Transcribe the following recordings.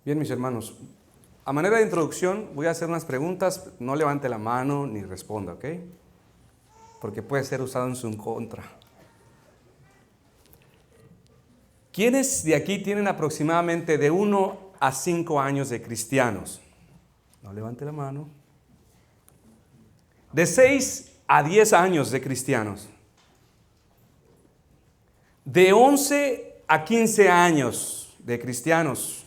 Bien, mis hermanos, a manera de introducción voy a hacer unas preguntas. No levante la mano ni responda, ¿ok? Porque puede ser usado en su contra. ¿Quiénes de aquí tienen aproximadamente de 1 a 5 años de cristianos? No levante la mano. De 6 a 10 años de cristianos. De 11 a 15 años de cristianos.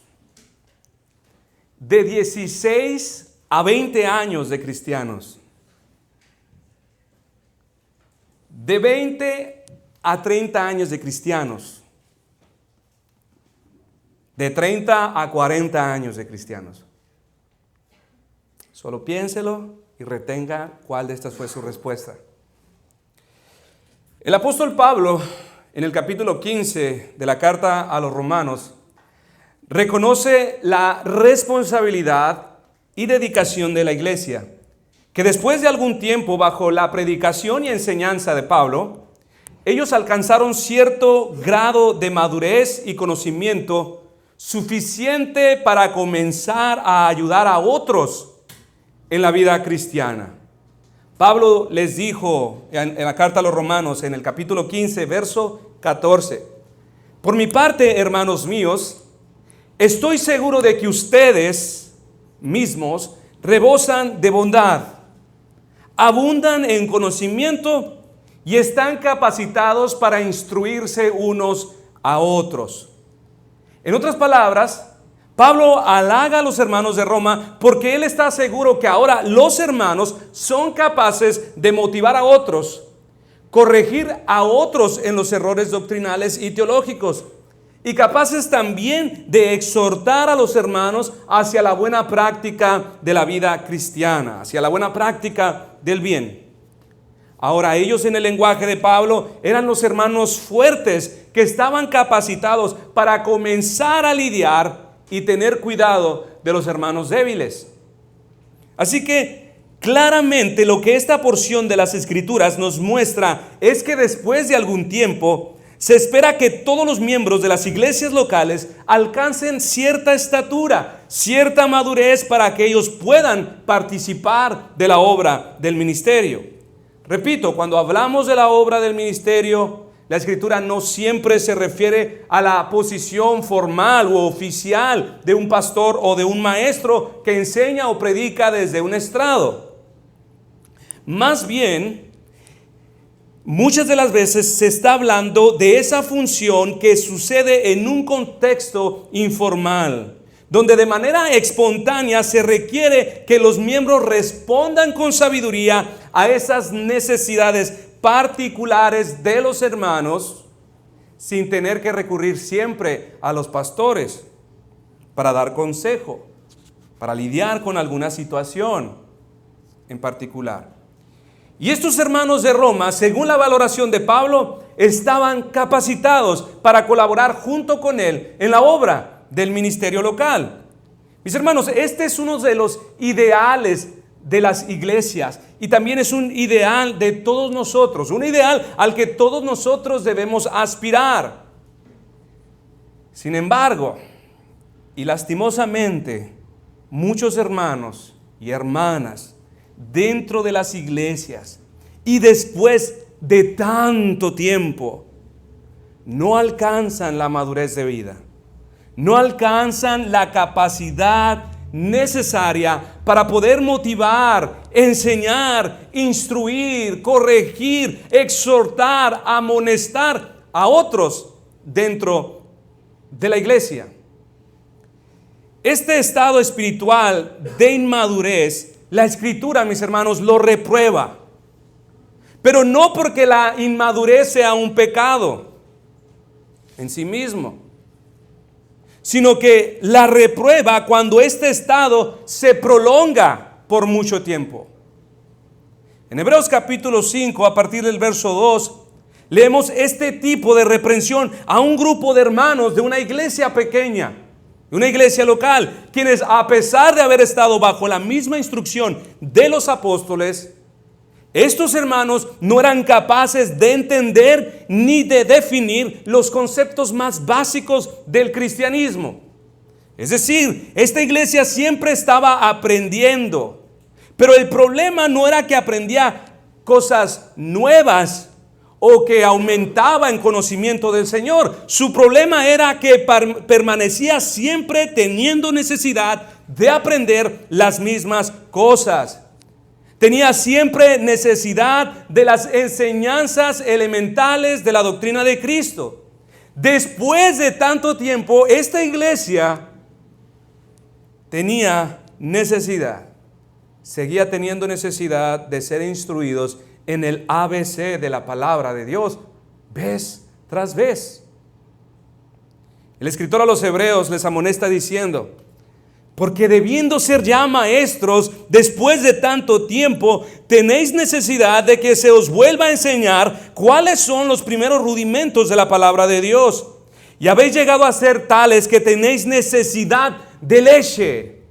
De 16 a 20 años de cristianos. De 20 a 30 años de cristianos. De 30 a 40 años de cristianos. Solo piénselo y retenga cuál de estas fue su respuesta. El apóstol Pablo, en el capítulo 15 de la carta a los Romanos, reconoce la responsabilidad y dedicación de la iglesia, que después de algún tiempo bajo la predicación y enseñanza de Pablo, ellos alcanzaron cierto grado de madurez y conocimiento suficiente para comenzar a ayudar a otros en la vida cristiana. Pablo les dijo en la carta a los Romanos, en el capítulo 15, verso 14, por mi parte, hermanos míos, estoy seguro de que ustedes mismos rebosan de bondad, abundan en conocimiento y están capacitados para instruirse unos a otros. En otras palabras, Pablo halaga a los hermanos de Roma porque él está seguro que ahora los hermanos son capaces de motivar a otros, corregir a otros en los errores doctrinales y teológicos, y capaces también de exhortar a los hermanos hacia la buena práctica de la vida cristiana, hacia la buena práctica del bien. Ahora, ellos en el lenguaje de Pablo eran los hermanos fuertes que estaban capacitados para comenzar a lidiar y tener cuidado de los hermanos débiles. Así que claramente lo que esta porción de las Escrituras nos muestra es que después de algún tiempo se espera que todos los miembros de las iglesias locales alcancen cierta estatura, cierta madurez para que ellos puedan participar de la obra del ministerio. Repito, cuando hablamos de la obra del ministerio, la Escritura no siempre se refiere a la posición formal u oficial de un pastor o de un maestro que enseña o predica desde un estrado. Más bien, muchas de las veces se está hablando de esa función que sucede en un contexto informal, donde de manera espontánea se requiere que los miembros respondan con sabiduría a esas necesidades particulares de los hermanos, sin tener que recurrir siempre a los pastores para dar consejo, para lidiar con alguna situación en particular. Y estos hermanos de Roma, según la valoración de Pablo, estaban capacitados para colaborar junto con él en la obra del ministerio local. Mis hermanos, este es uno de los ideales de las iglesias y también es un ideal de todos nosotros, un ideal al que todos nosotros debemos aspirar. Sin embargo, y lastimosamente, muchos hermanos y hermanas dentro de las iglesias y después de tanto tiempo no alcanzan la madurez de vida, no alcanzan la capacidad necesaria para poder motivar, enseñar, instruir, corregir, exhortar, amonestar a otros dentro de la iglesia. Este estado espiritual de inmadurez, la Escritura, mis hermanos, lo reprueba. Pero no porque la inmadurez sea un pecado en sí mismo, sino que la reprueba cuando este estado se prolonga por mucho tiempo. En Hebreos capítulo 5, a partir del verso 2, leemos este tipo de reprensión a un grupo de hermanos de una iglesia pequeña, de una iglesia local, quienes a pesar de haber estado bajo la misma instrucción de los apóstoles, estos hermanos no eran capaces de entender ni de definir los conceptos más básicos del cristianismo. Es decir, esta iglesia siempre estaba aprendiendo. Pero el problema no era que aprendía cosas nuevas o que aumentaba en conocimiento del Señor. Su problema era que permanecía siempre teniendo necesidad de aprender las mismas cosas. Tenía siempre necesidad de las enseñanzas elementales de la doctrina de Cristo. Después de tanto tiempo, esta iglesia tenía necesidad, seguía teniendo necesidad de ser instruidos en el ABC de la palabra de Dios, vez tras vez. El escritor a los Hebreos les amonesta diciendo: porque debiendo ser ya maestros después de tanto tiempo, tenéis necesidad de que se os vuelva a enseñar cuáles son los primeros rudimentos de la palabra de Dios. Y habéis llegado a ser tales que tenéis necesidad de leche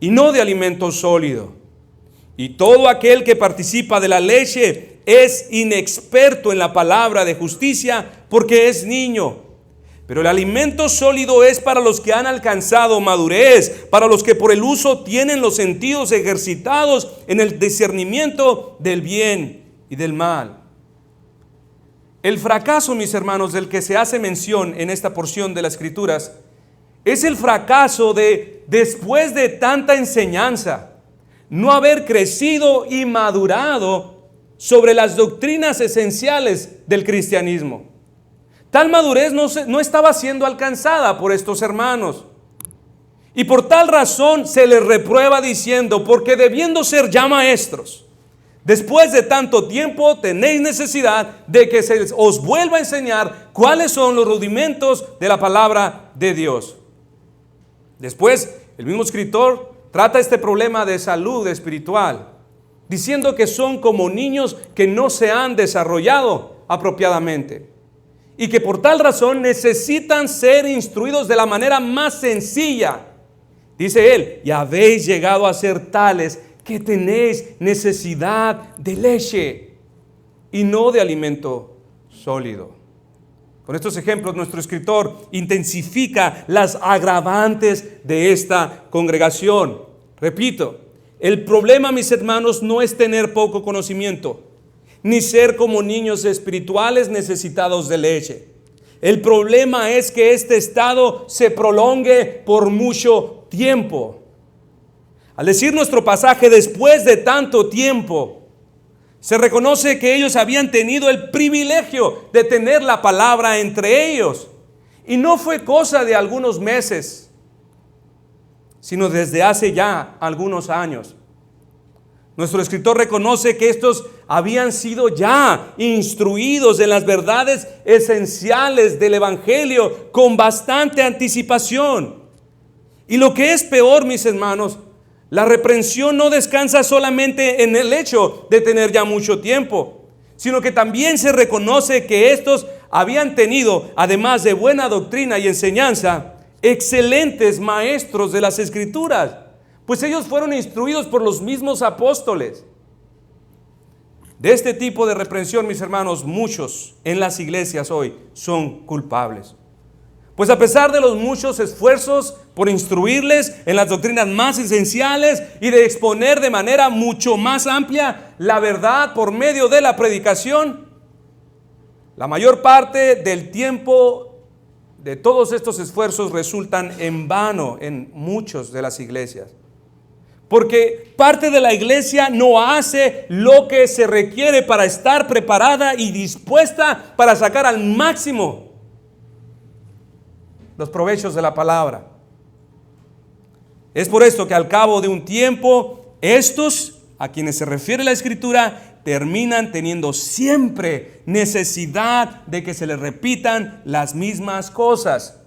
y no de alimento sólido. Y todo aquel que participa de la leche es inexperto en la palabra de justicia, porque es niño. Pero el alimento sólido es para los que han alcanzado madurez, para los que por el uso tienen los sentidos ejercitados en el discernimiento del bien y del mal. El fracaso, mis hermanos, del que se hace mención en esta porción de las Escrituras, es el fracaso de, después de tanta enseñanza, no haber crecido y madurado sobre las doctrinas esenciales del cristianismo. Tal madurez no estaba siendo alcanzada por estos hermanos. Y por tal razón se les reprueba diciendo: porque debiendo ser ya maestros, después de tanto tiempo tenéis necesidad de que se os vuelva a enseñar cuáles son los rudimentos de la palabra de Dios. Después, el mismo escritor trata este problema de salud espiritual, diciendo que son como niños que no se han desarrollado apropiadamente y que por tal razón necesitan ser instruidos de la manera más sencilla. Dice él: y habéis llegado a ser tales que tenéis necesidad de leche y no de alimento sólido. Con estos ejemplos, nuestro escritor intensifica las agravantes de esta congregación. Repito, el problema, mis hermanos, no es tener poco conocimiento, ni ser como niños espirituales necesitados de leche. El problema es que este estado se prolongue por mucho tiempo. Al decir nuestro pasaje, después de tanto tiempo, se reconoce que ellos habían tenido el privilegio de tener la palabra entre ellos. Y no fue cosa de algunos meses, sino desde hace ya algunos años. Nuestro escritor reconoce que estos habían sido ya instruidos en las verdades esenciales del Evangelio con bastante anticipación. Y lo que es peor, mis hermanos, la reprensión no descansa solamente en el hecho de tener ya mucho tiempo, sino que también se reconoce que estos habían tenido, además de buena doctrina y enseñanza, excelentes maestros de las Escrituras, pues ellos fueron instruidos por los mismos apóstoles. De este tipo de reprensión, mis hermanos, muchos en las iglesias hoy son culpables. Pues a pesar de los muchos esfuerzos por instruirles en las doctrinas más esenciales y de exponer de manera mucho más amplia la verdad por medio de la predicación, la mayor parte del tiempo de todos estos esfuerzos resultan en vano en muchas de las iglesias. Porque parte de la iglesia no hace lo que se requiere para estar preparada y dispuesta para sacar al máximo los provechos de la palabra. Es por esto que al cabo de un tiempo, estos a quienes se refiere la Escritura terminan teniendo siempre necesidad de que se les repitan las mismas cosas,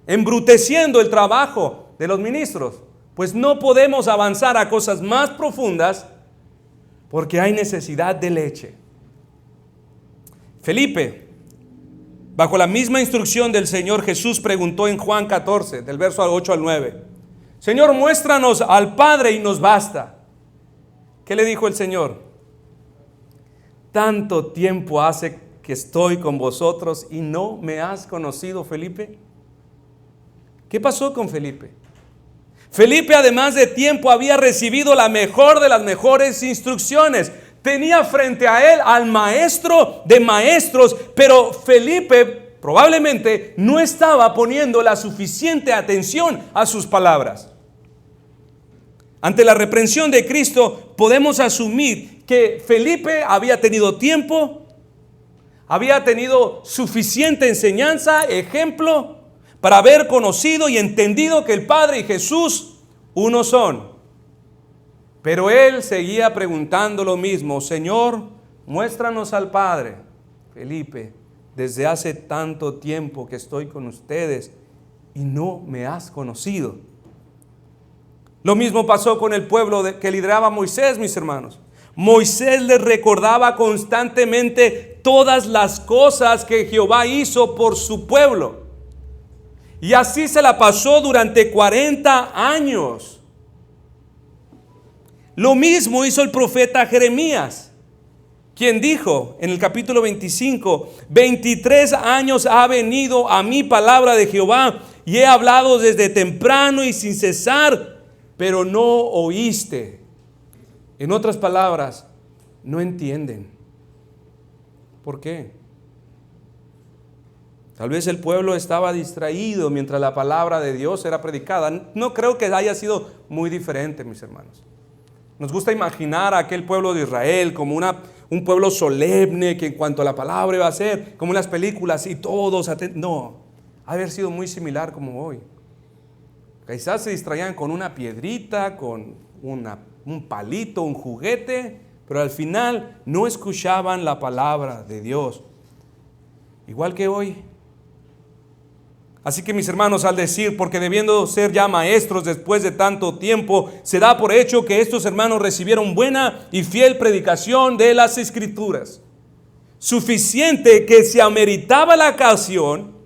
embruteciendo el trabajo de los ministros. Pues no podemos avanzar a cosas más profundas porque hay necesidad de leche. Felipe, bajo la misma instrucción del Señor Jesús, preguntó en Juan 14, del verso 8 al 9: Señor, muéstranos al Padre y nos basta. ¿Qué le dijo el Señor? ¿Tanto tiempo hace que estoy con vosotros y no me has conocido, Felipe? ¿Qué pasó con Felipe? Felipe, además de tiempo, había recibido la mejor de las mejores instrucciones. Tenía frente a él al maestro de maestros, pero Felipe probablemente no estaba poniendo la suficiente atención a sus palabras. Ante la reprensión de Cristo, podemos asumir que Felipe había tenido tiempo, había tenido suficiente enseñanza, ejemplo, para haber conocido y entendido que el Padre y Jesús uno son. Pero él seguía preguntando lo mismo: Señor, muéstranos al Padre. Felipe, desde hace tanto tiempo que estoy con ustedes y no me has conocido. Lo mismo pasó con el pueblo que lideraba Moisés, mis hermanos. Moisés les recordaba constantemente todas las cosas que Jehová hizo por su pueblo. Y así se la pasó durante 40 años. Lo mismo hizo el profeta Jeremías, quien dijo en el capítulo 25: 23 años ha venido a mí palabra de Jehová, y he hablado desde temprano y sin cesar, pero no oíste. En otras palabras, no entienden. ¿Por qué? Tal vez el pueblo estaba distraído mientras la palabra de Dios era predicada. No creo que haya sido muy diferente, mis hermanos. Nos gusta imaginar a aquel pueblo de Israel como un pueblo solemne, que en cuanto a la palabra iba a ser como en las películas y todos atentos. No, ha de haber sido muy similar como hoy. Quizás se distraían con una piedrita, con un palito, un juguete, pero al final no escuchaban la palabra de Dios. Igual que hoy. Así que, mis hermanos, al decir, porque debiendo ser ya maestros después de tanto tiempo, se da por hecho que estos hermanos recibieron buena y fiel predicación de las Escrituras. Suficiente que, si ameritaba la ocasión,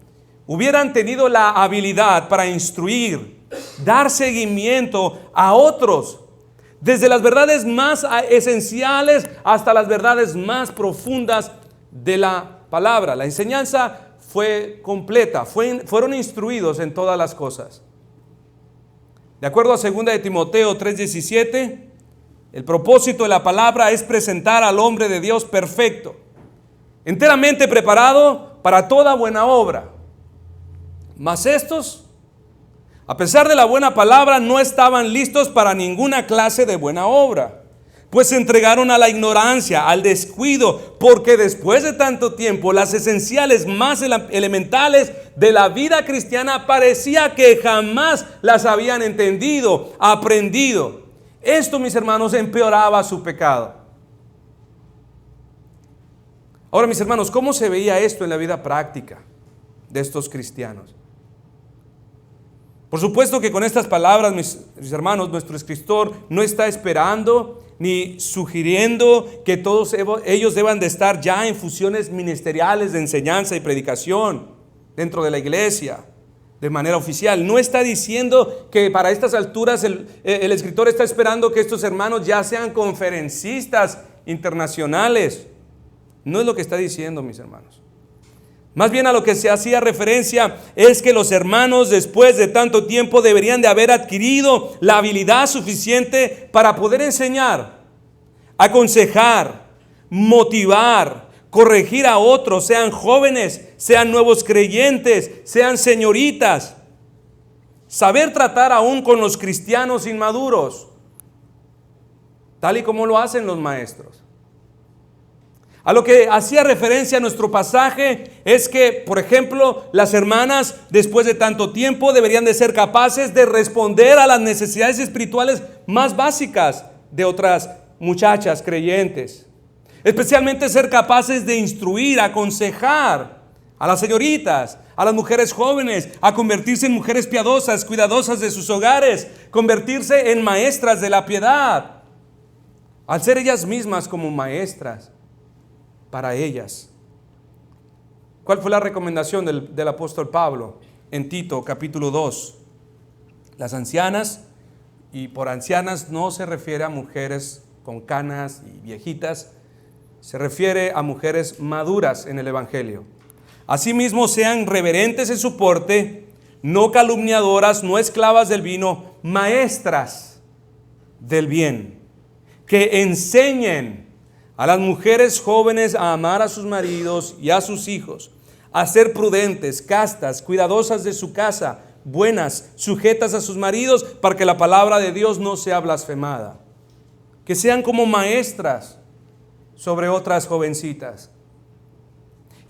hubieran tenido la habilidad para instruir, dar seguimiento a otros, desde las verdades más esenciales hasta las verdades más profundas de la palabra. La enseñanza fue completa, fueron instruidos en todas las cosas. De acuerdo a 2 de Timoteo 3:17, el propósito de la palabra es presentar al hombre de Dios perfecto, enteramente preparado para toda buena obra. Mas estos, a pesar de la buena palabra, no estaban listos para ninguna clase de buena obra, pues se entregaron a la ignorancia, al descuido, porque después de tanto tiempo las esenciales más elementales de la vida cristiana parecía que jamás las habían entendido, aprendido. Esto, mis hermanos, empeoraba su pecado. Ahora, mis hermanos, ¿cómo se veía esto en la vida práctica de estos cristianos? Por supuesto que con estas palabras, mis hermanos, nuestro escritor no está esperando ni sugiriendo que todos ellos deban de estar ya en funciones ministeriales de enseñanza y predicación dentro de la iglesia de manera oficial. No está diciendo que para estas alturas el escritor está esperando que estos hermanos ya sean conferencistas internacionales. No es lo que está diciendo, mis hermanos. Más bien a lo que se hacía referencia es que los hermanos, después de tanto tiempo, deberían de haber adquirido la habilidad suficiente para poder enseñar, aconsejar, motivar, corregir a otros, sean jóvenes, sean nuevos creyentes, sean señoritas. Saber tratar aún con los cristianos inmaduros, tal y como lo hacen los maestros. A lo que hacía referencia nuestro pasaje es que, por ejemplo, las hermanas, después de tanto tiempo, deberían de ser capaces de responder a las necesidades espirituales más básicas de otras muchachas creyentes. Especialmente ser capaces de instruir, aconsejar a las señoritas, a las mujeres jóvenes, a convertirse en mujeres piadosas, cuidadosas de sus hogares, convertirse en maestras de la piedad, al ser ellas mismas como maestras para ellas. ¿Cuál fue la recomendación del apóstol Pablo en Tito capítulo 2? Las ancianas, y por ancianas no se refiere a mujeres con canas y viejitas, se refiere a mujeres maduras en el evangelio. Asimismo, sean reverentes en su porte, no calumniadoras, no esclavas del vino, maestras del bien, que enseñen a las mujeres jóvenes a amar a sus maridos y a sus hijos, a ser prudentes, castas, cuidadosas de su casa, buenas, sujetas a sus maridos, para que la palabra de Dios no sea blasfemada. Que sean como maestras sobre otras jovencitas.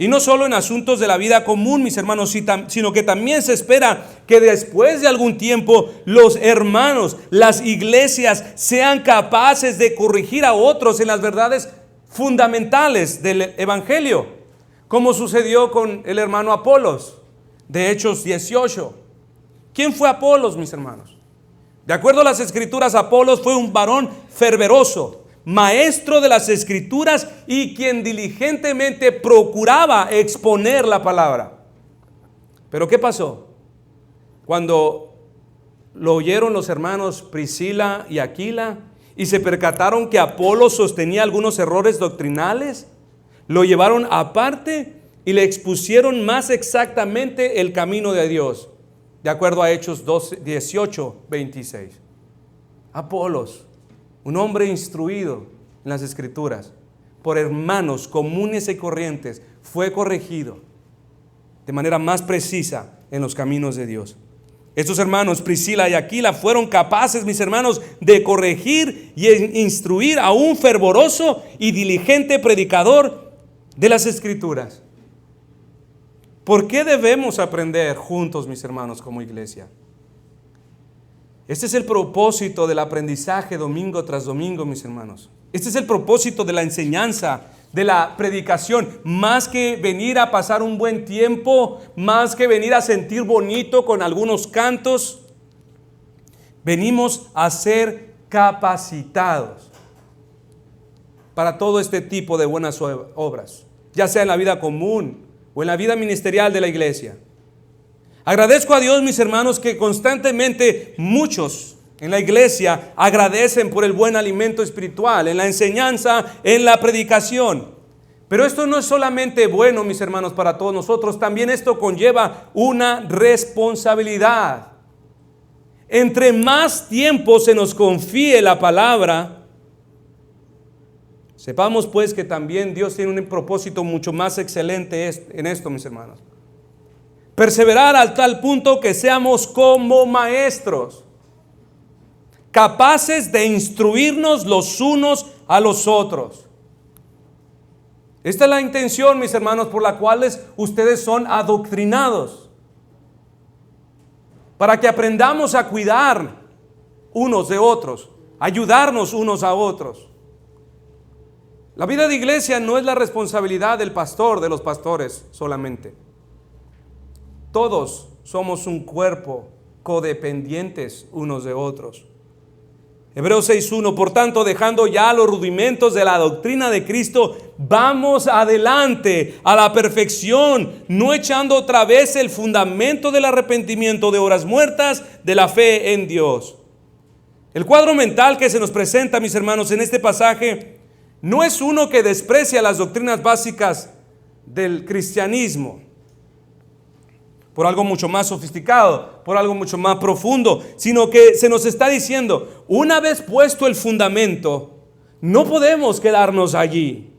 Y no solo en asuntos de la vida común, mis hermanos, sino que también se espera que después de algún tiempo los hermanos, las iglesias, sean capaces de corregir a otros en las verdades fundamentales del evangelio, como sucedió con el hermano Apolos, de Hechos 18. ¿Quién fue Apolos, mis hermanos? De acuerdo a las escrituras, Apolos fue un varón fervoroso, maestro de las escrituras y quien diligentemente procuraba exponer la palabra. Pero ¿qué pasó? Cuando lo oyeron los hermanos Priscila y Aquila y se percataron que Apolos sostenía algunos errores doctrinales, lo llevaron aparte y le expusieron más exactamente el camino de Dios, de acuerdo a Hechos 18:26. Apolos, un hombre instruido en las escrituras, por hermanos comunes y corrientes, fue corregido de manera más precisa en los caminos de Dios. Estos hermanos, Priscila y Aquila, fueron capaces, mis hermanos, de corregir y instruir a un fervoroso y diligente predicador de las escrituras. ¿Por qué debemos aprender juntos, mis hermanos, como iglesia? Este es el propósito del aprendizaje domingo tras domingo, mis hermanos. Este es el propósito de la enseñanza, de la predicación. Más que venir a pasar un buen tiempo, más que venir a sentir bonito con algunos cantos, venimos a ser capacitados para todo este tipo de buenas obras, ya sea en la vida común o en la vida ministerial de la iglesia. Agradezco a Dios, mis hermanos, que constantemente muchos en la iglesia agradecen por el buen alimento espiritual, en la enseñanza, en la predicación. Pero esto no es solamente bueno, mis hermanos, para todos nosotros, también esto conlleva una responsabilidad. Entre más tiempo se nos confíe la palabra, sepamos pues que también Dios tiene un propósito mucho más excelente en esto, mis hermanos. Perseverar al tal punto que seamos como maestros, capaces de instruirnos los unos a los otros. Esta es la intención, mis hermanos, por la cual ustedes son adoctrinados. Para que aprendamos a cuidar unos de otros, ayudarnos unos a otros. La vida de iglesia no es la responsabilidad del pastor, de los pastores solamente. Todos somos un cuerpo, codependientes unos de otros. Hebreos 6:1, por tanto, dejando ya los rudimentos de la doctrina de Cristo, vamos adelante a la perfección, no echando otra vez el fundamento del arrepentimiento de obras muertas, de la fe en Dios. El cuadro mental que se nos presenta, mis hermanos, en este pasaje, no es uno que desprecia las doctrinas básicas del cristianismo por algo mucho más sofisticado, por algo mucho más profundo, sino que se nos está diciendo, una vez puesto el fundamento, no podemos quedarnos allí.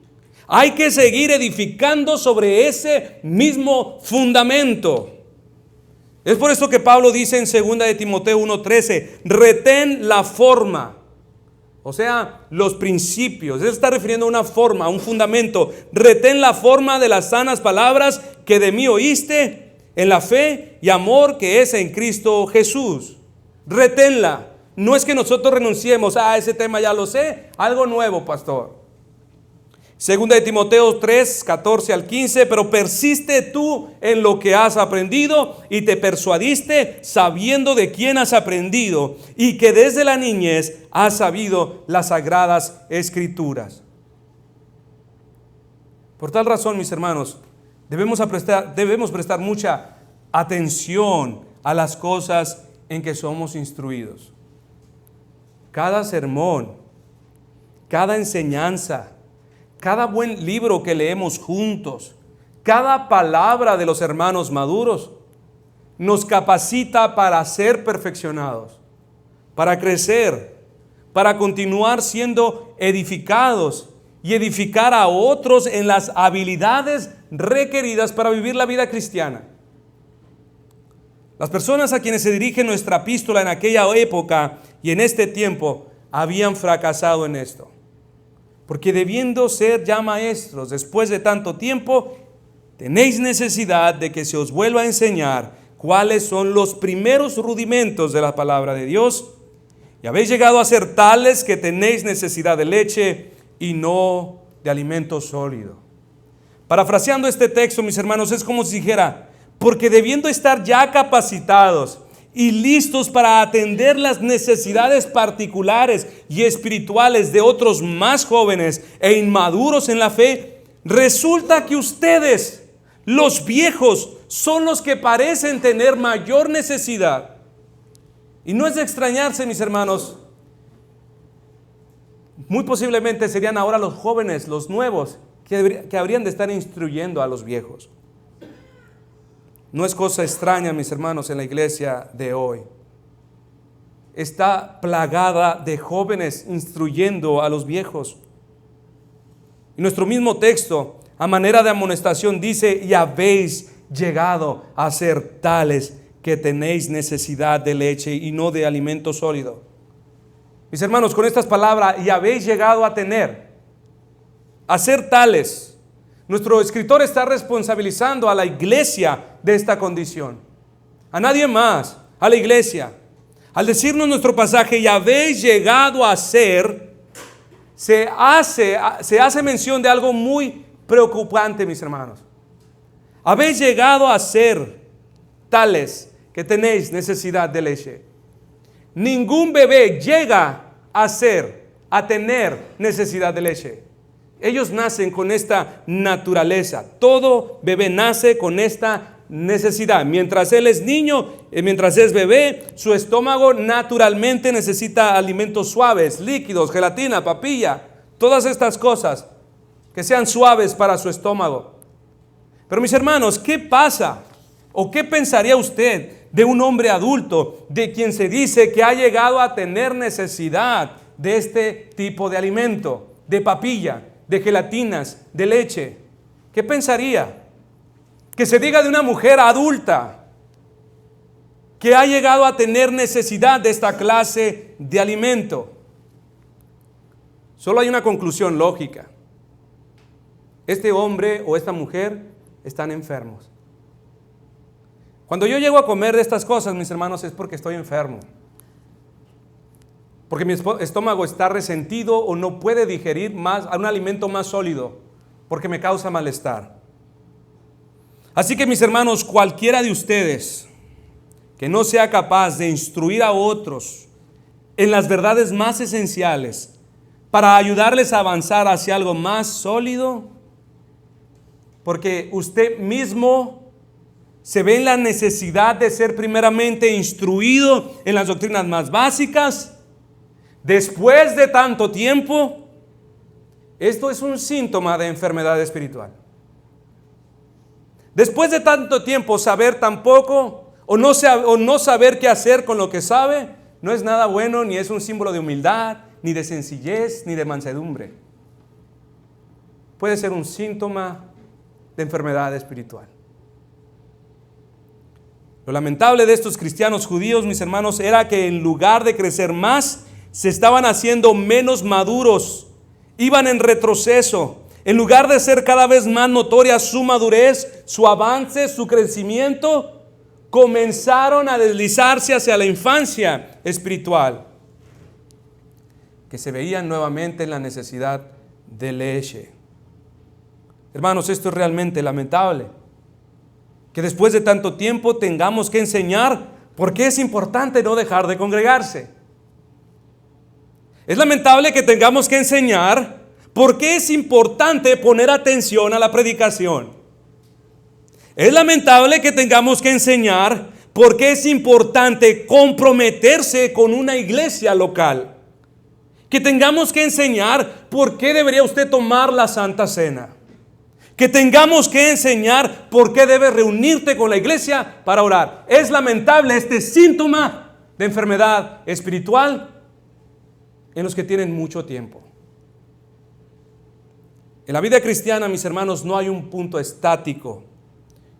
Hay que seguir edificando sobre ese mismo fundamento. Es por esto que Pablo dice en 2 de Timoteo 1:13, retén la forma. O sea, los principios. Él está refiriendo a una forma, a un fundamento. Retén la forma de las sanas palabras que de mí oíste en la fe y amor que es en Cristo Jesús. Reténla. No es que nosotros renunciemos a ese tema, ya lo sé, algo nuevo, pastor. 2 de Timoteo 3:14 al 15, pero persiste tú en lo que has aprendido y te persuadiste sabiendo de quién has aprendido y que desde la niñez has sabido las sagradas escrituras. Por tal razón, mis hermanos, debemos prestar mucha atención a las cosas en que somos instruidos. Cada sermón, cada enseñanza, cada buen libro que leemos juntos, cada palabra de los hermanos maduros, nos capacita para ser perfeccionados, para crecer, para continuar siendo edificados y edificar a otros en las habilidades requeridas para vivir la vida cristiana. Las personas a quienes se dirige nuestra epístola en aquella época y en este tiempo habían fracasado en esto. Porque debiendo ser ya maestros después de tanto tiempo, tenéis necesidad de que se os vuelva a enseñar cuáles son los primeros rudimentos de la palabra de Dios. Y habéis llegado a ser tales que tenéis necesidad de leche y no de alimento sólido. Parafraseando este texto, mis hermanos, es como si dijera: porque debiendo estar ya capacitados y listos para atender las necesidades particulares y espirituales de otros más jóvenes e inmaduros en la fe, resulta que ustedes, los viejos, son los que parecen tener mayor necesidad. Y no es de extrañarse, mis hermanos, muy posiblemente serían ahora los jóvenes, los nuevos, que habrían de estar instruyendo a los viejos. No es cosa extraña, mis hermanos, en la iglesia de hoy. Está plagada de jóvenes instruyendo a los viejos. Y nuestro mismo texto, a manera de amonestación, dice: y habéis llegado a ser tales que tenéis necesidad de leche y no de alimento sólido. Mis hermanos, con estas palabras, y habéis llegado a tener, a ser tales, nuestro escritor está responsabilizando a la iglesia de esta condición. A nadie más, a la iglesia. Al decirnos nuestro pasaje, y habéis llegado a ser, se hace mención de algo muy preocupante, mis hermanos. Habéis llegado a ser tales que tenéis necesidad de leche. Ningún bebé llega a tener necesidad de leche. Ellos nacen con esta naturaleza. Todo bebé nace con esta necesidad. Mientras él es niño, mientras es bebé, su estómago naturalmente necesita alimentos suaves, líquidos, gelatina, papilla, todas estas cosas que sean suaves para su estómago. Pero mis hermanos, ¿qué pasa? ¿O qué pensaría usted de un hombre adulto de quien se dice que ha llegado a tener necesidad de este tipo de alimento, de papilla, de gelatinas, de leche? ¿Qué pensaría? Que se diga de una mujer adulta que ha llegado a tener necesidad de esta clase de alimento. Solo hay una conclusión lógica. Este hombre o esta mujer están enfermos. Cuando yo llego a comer de estas cosas, mis hermanos, es porque estoy enfermo. Porque mi estómago está resentido o no puede digerir más un alimento más sólido, porque me causa malestar. Así que, mis hermanos, cualquiera de ustedes que no sea capaz de instruir a otros en las verdades más esenciales para ayudarles a avanzar hacia algo más sólido, porque usted mismo se ve en la necesidad de ser primeramente instruido en las doctrinas más básicas, después de tanto tiempo, esto es un síntoma de enfermedad espiritual. Después de tanto tiempo saber tan poco o no saber qué hacer con lo que sabe, no es nada bueno, ni es un símbolo de humildad, ni de sencillez, ni de mansedumbre. Puede ser un síntoma de enfermedad espiritual. Lo lamentable de estos cristianos judíos, mis hermanos, era que en lugar de crecer más, se estaban haciendo menos maduros, iban en retroceso. En lugar de ser cada vez más notoria su madurez, su avance, su crecimiento, comenzaron a deslizarse hacia la infancia espiritual, que se veían nuevamente en la necesidad de leche. Hermanos, esto es realmente lamentable, que después de tanto tiempo tengamos que enseñar por qué es importante no dejar de congregarse. Es lamentable que tengamos que enseñar por qué es importante poner atención a la predicación. Es lamentable que tengamos que enseñar por qué es importante comprometerse con una iglesia local. Que tengamos que enseñar por qué debería usted tomar la Santa Cena. que tengamos que enseñar por qué debes reunirte con la iglesia para orar. Es lamentable este síntoma de enfermedad espiritual en los que tienen mucho tiempo. En la vida cristiana, mis hermanos, no hay un punto estático.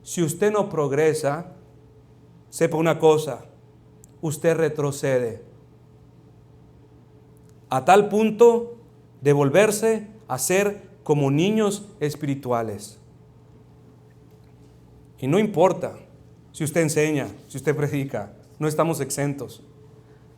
Si usted no progresa, sepa una cosa, usted retrocede a tal punto de volverse a ser como niños espirituales. Y no importa si usted enseña, si usted predica, no estamos exentos.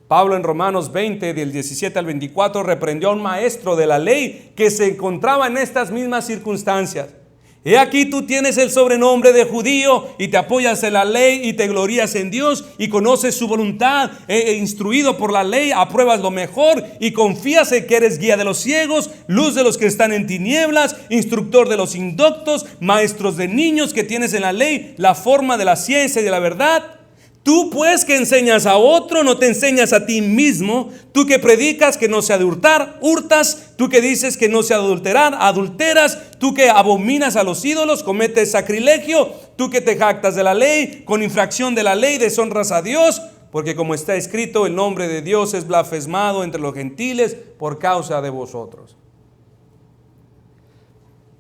Pablo en Romanos 20, del 17 al 24, reprendió a un maestro de la ley que se encontraba en estas mismas circunstancias. He aquí tú tienes el sobrenombre de judío y te apoyas en la ley y te glorías en Dios y conoces su voluntad instruido por la ley, apruebas lo mejor y confías en que eres guía de los ciegos, luz de los que están en tinieblas, instructor de los indoctos, maestros de niños, que tienes en la ley la forma de la ciencia y de la verdad. Tú pues que enseñas a otro, no te enseñas a ti mismo. Tú que predicas que no se ha de hurtar, hurtas. Tú que dices que no se ha de adulterar, adulteras. Tú que abominas a los ídolos, cometes sacrilegio. Tú que te jactas de la ley, con infracción de la ley deshonras a Dios. Porque como está escrito, el nombre de Dios es blasfemado entre los gentiles por causa de vosotros.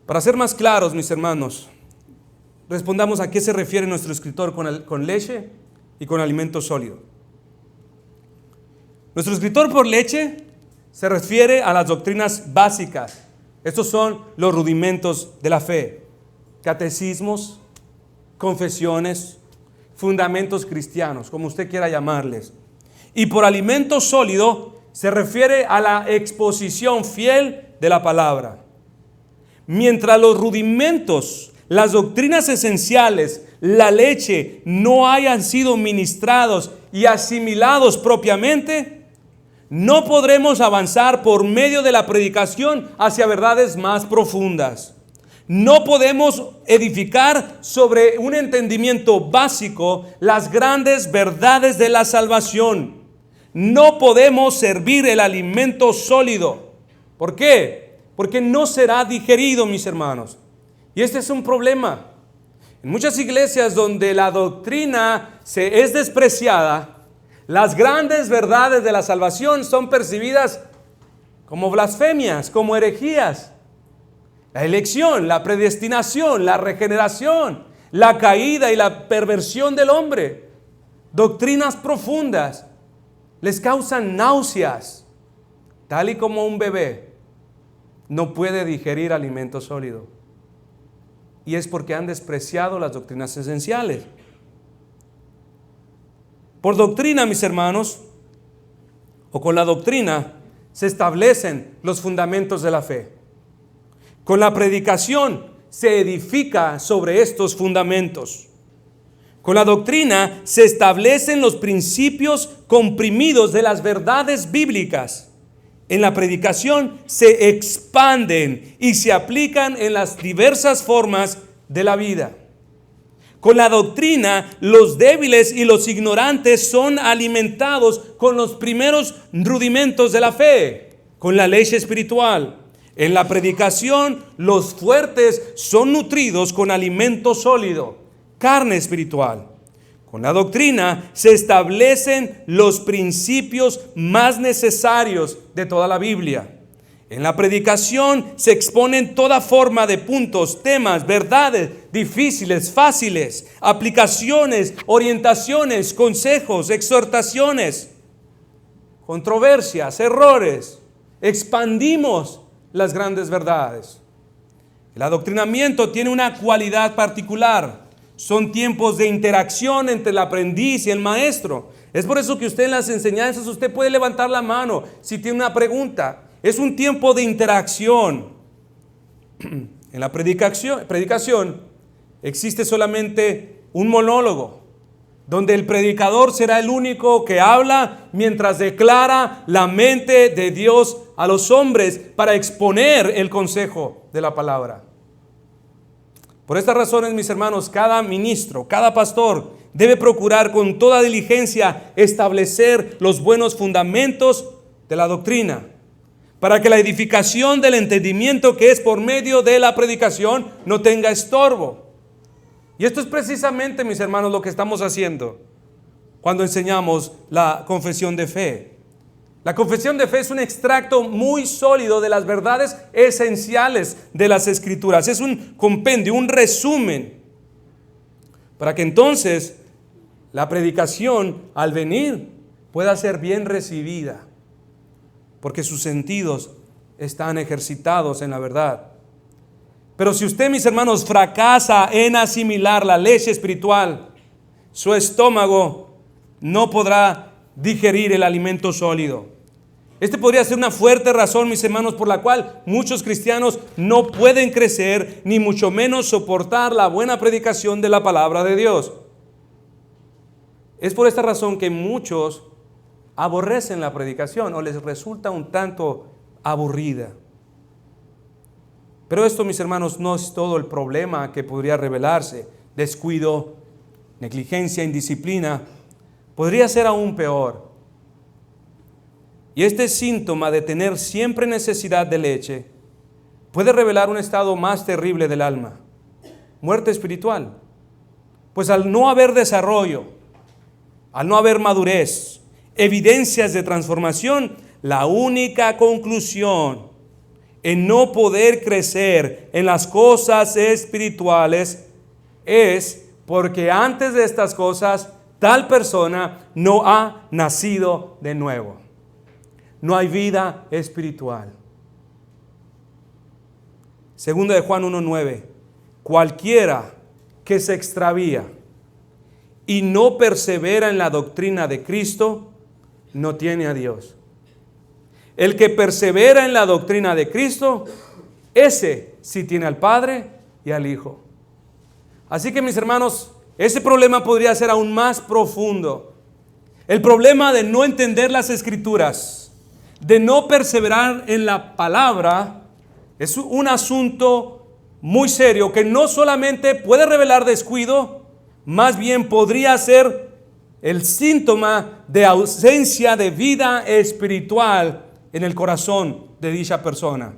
Para ser más claros, mis hermanos, respondamos a qué se refiere nuestro escritor con leche y con alimento sólido. Nuestro escritor por leche se refiere a las doctrinas básicas. Estos son los rudimentos de la fe: catecismos, confesiones, fundamentos cristianos, como usted quiera llamarles. Y por alimento sólido se refiere a la exposición fiel de la palabra. Mientras los rudimentos, las doctrinas esenciales, la leche, no hayan sido ministrados y asimilados propiamente, no podremos avanzar por medio de la predicación hacia verdades más profundas. No podemos edificar sobre un entendimiento básico las grandes verdades de la salvación. No podemos servir el alimento sólido. ¿Por qué? Porque no será digerido, mis hermanos. Y este es un problema. En muchas iglesias donde la doctrina es despreciada, las grandes verdades de la salvación son percibidas como blasfemias, como herejías. La elección, la predestinación, la regeneración, la caída y la perversión del hombre. Doctrinas profundas les causan náuseas, tal y como un bebé no puede digerir alimento sólido. Y es porque han despreciado las doctrinas esenciales. Por doctrina, mis hermanos, o con la doctrina, se establecen los fundamentos de la fe. Con la predicación se edifica sobre estos fundamentos. Con la doctrina se establecen los principios comprimidos de las verdades bíblicas. En la predicación se expanden y se aplican en las diversas formas de la vida. Con la doctrina, los débiles y los ignorantes son alimentados con los primeros rudimentos de la fe, con la leche espiritual. En la predicación, los fuertes son nutridos con alimento sólido, carne espiritual. Con la doctrina se establecen los principios más necesarios de toda la Biblia. En la predicación se exponen toda forma de puntos, temas, verdades difíciles, fáciles, aplicaciones, orientaciones, consejos, exhortaciones, controversias, errores. Expandimos las grandes verdades. El adoctrinamiento tiene una cualidad particular. Son tiempos de interacción entre el aprendiz y el maestro. Es por eso que usted en las enseñanzas, usted puede levantar la mano si tiene una pregunta. Es un tiempo de interacción. En la predicación existe solamente un monólogo, donde el predicador será el único que habla mientras declara la mente de Dios a los hombres para exponer el consejo de la palabra. Por estas razones, mis hermanos, cada ministro, cada pastor debe procurar con toda diligencia establecer los buenos fundamentos de la doctrina. para que la edificación del entendimiento que es por medio de la predicación no tenga estorbo. Y esto es precisamente, mis hermanos, lo que estamos haciendo cuando enseñamos la confesión de fe. La confesión de fe es un extracto muy sólido de las verdades esenciales de las Escrituras. Es un compendio, un resumen, para que entonces la predicación al venir pueda ser bien recibida, porque sus sentidos están ejercitados en la verdad. Pero si usted, mis hermanos, fracasa en asimilar la leche espiritual, su estómago no podrá digerir el alimento sólido. Este podría ser una fuerte razón, mis hermanos, por la cual muchos cristianos no pueden crecer, ni mucho menos soportar la buena predicación de la palabra de Dios. Es por esta razón que muchos aborrecen la predicación o les resulta un tanto aburrida. Pero esto, mis hermanos, no es todo el problema que podría revelarse. Descuido, negligencia, indisciplina, podría ser aún peor. Y este síntoma de tener siempre necesidad de leche puede revelar un estado más terrible del alma, muerte espiritual. Pues al no haber desarrollo, al no haber madurez, evidencias de transformación, la única conclusión en no poder crecer en las cosas espirituales es porque antes de estas cosas tal persona no ha nacido de nuevo. No hay vida espiritual. Segunda de Juan 1:9. Cualquiera que se extravía y no persevera en la doctrina de Cristo, no tiene a Dios. El que persevera en la doctrina de Cristo, ese sí tiene al Padre y al Hijo. Así que, mis hermanos, ese problema podría ser aún más profundo. El problema de no entender las Escrituras, de no perseverar en la palabra, es un asunto muy serio que no solamente puede revelar descuido, más bien podría ser el síntoma de ausencia de vida espiritual en el corazón de dicha persona.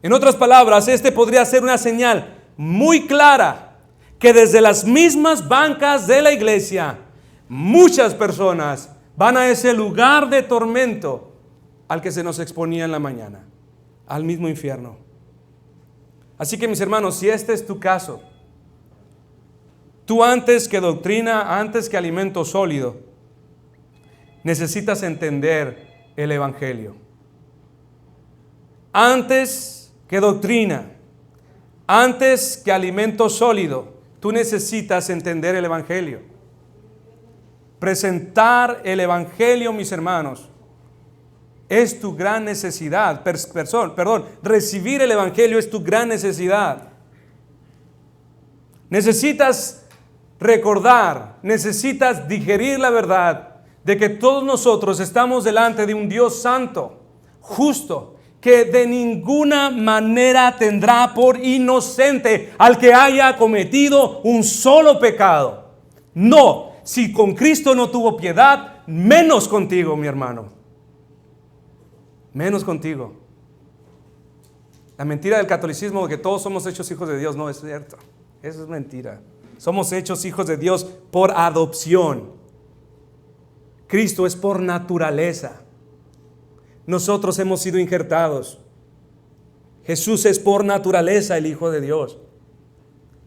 En otras palabras, este podría ser una señal muy clara que desde las mismas bancas de la iglesia muchas personas van a ese lugar de tormento al que se nos exponía en la mañana, al mismo infierno. Así que, mis hermanos, si este es tu caso, tú antes que doctrina, antes que alimento sólido, necesitas entender el Evangelio. Antes que doctrina, antes que alimento sólido, tú necesitas entender el Evangelio. Presentar el Evangelio, mis hermanos, es tu gran necesidad. Recibir el Evangelio es tu gran necesidad. Necesitas recordar, necesitas digerir la verdad de que todos nosotros estamos delante de un Dios santo, justo, que de ninguna manera tendrá por inocente al que haya cometido un solo pecado. No, si con Cristo no tuvo piedad, menos contigo, mi hermano. Menos contigo. La mentira del catolicismo de que todos somos hechos hijos de Dios no es cierto. Eso es mentira. Somos hechos hijos de Dios por adopción. Cristo es por naturaleza. Nosotros hemos sido injertados. Jesús es por naturaleza el Hijo de Dios.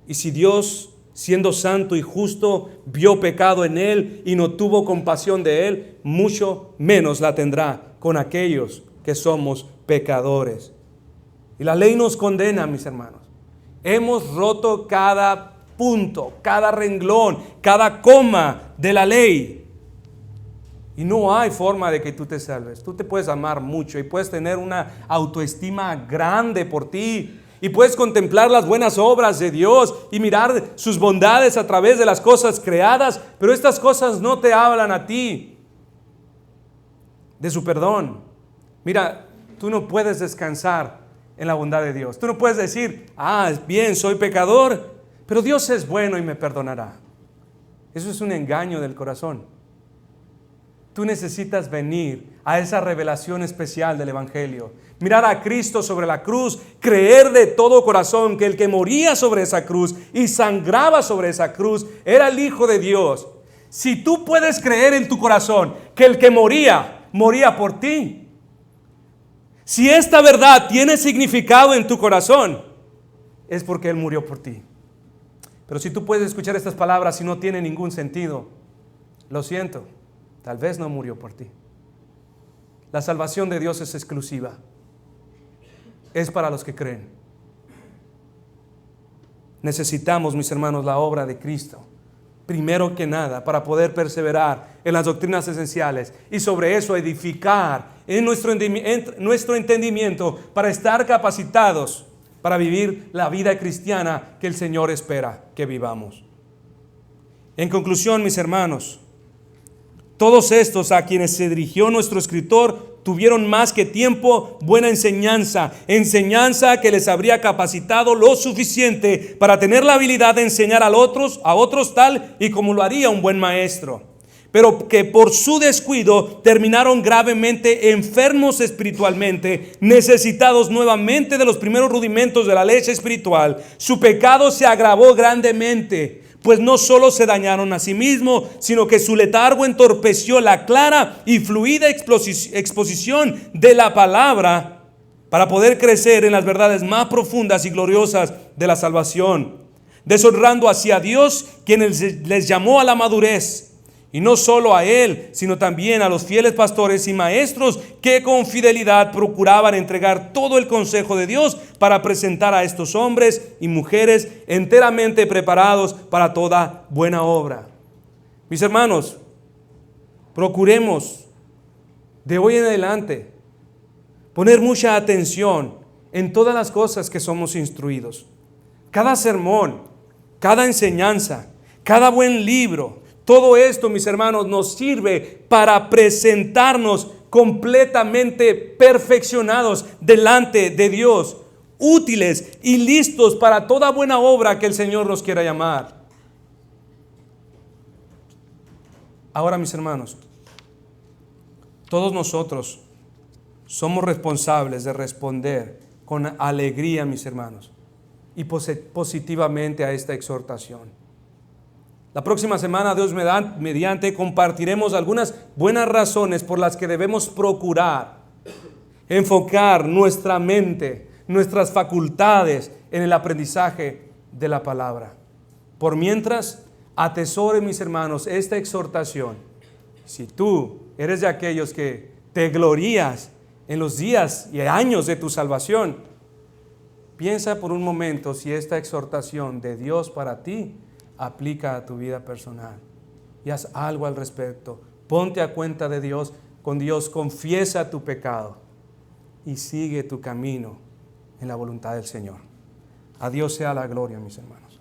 Y si Dios, siendo santo y justo, vio pecado en él y no tuvo compasión de él, mucho menos la tendrá con aquellos que somos pecadores. Y la ley nos condena, mis hermanos. Hemos roto cada punto, cada renglón, cada coma de la ley. Y no hay forma de que tú te salves. Tú te puedes amar mucho y puedes tener una autoestima grande por ti. Y puedes contemplar las buenas obras de Dios y mirar sus bondades a través de las cosas creadas. Pero estas cosas no te hablan a ti de su perdón. Mira, tú no puedes descansar en la bondad de Dios. Tú no puedes decir, bien, soy pecador, pero Dios es bueno y me perdonará. Eso es un engaño del corazón. Tú necesitas venir a esa revelación especial del Evangelio. Mirar a Cristo sobre la cruz, creer de todo corazón que el que moría sobre esa cruz y sangraba sobre esa cruz era el Hijo de Dios. Si tú puedes creer en tu corazón que el que moría, moría por ti. Si esta verdad tiene significado en tu corazón, es porque Él murió por ti. Pero si tú puedes escuchar estas palabras y no tiene ningún sentido, lo siento, tal vez no murió por ti. La salvación de Dios es exclusiva. Es para los que creen. Necesitamos, mis hermanos, la obra de Cristo, primero que nada, para poder perseverar en las doctrinas esenciales y sobre eso edificar en nuestro entendimiento para estar capacitados para vivir la vida cristiana que el Señor espera que vivamos. En conclusión, mis hermanos, todos estos a quienes se dirigió nuestro escritor tuvieron más que tiempo buena enseñanza que les habría capacitado lo suficiente para tener la habilidad de enseñar a otros tal y como lo haría un buen maestro, pero que por su descuido terminaron gravemente enfermos espiritualmente, necesitados nuevamente de los primeros rudimentos de la leche espiritual. Su pecado se agravó grandemente, pues no solo se dañaron a sí mismos, sino que su letargo entorpeció la clara y fluida exposición de la palabra para poder crecer en las verdades más profundas y gloriosas de la salvación, deshonrando así a Dios, quien les llamó a la madurez. Y no solo a Él, sino también a los fieles pastores y maestros que con fidelidad procuraban entregar todo el consejo de Dios para presentar a estos hombres y mujeres enteramente preparados para toda buena obra. Mis hermanos, procuremos de hoy en adelante poner mucha atención en todas las cosas que somos instruidos. Cada sermón, cada enseñanza, cada buen libro, todo esto, mis hermanos, nos sirve para presentarnos completamente perfeccionados delante de Dios, útiles y listos para toda buena obra que el Señor nos quiera llamar. Ahora, mis hermanos, todos nosotros somos responsables de responder con alegría, mis hermanos, y positivamente a esta exhortación. La próxima semana, Dios mediante, compartiremos algunas buenas razones por las que debemos procurar enfocar nuestra mente, nuestras facultades en el aprendizaje de la palabra. Por mientras, atesore, mis hermanos, esta exhortación. Si tú eres de aquellos que te glorías en los días y años de tu salvación, piensa por un momento si esta exhortación de Dios para ti aplica a tu vida personal y haz algo al respecto. Ponte a cuenta de Dios, con Dios, confiesa tu pecado y sigue tu camino en la voluntad del Señor. A Dios sea la gloria, mis hermanos.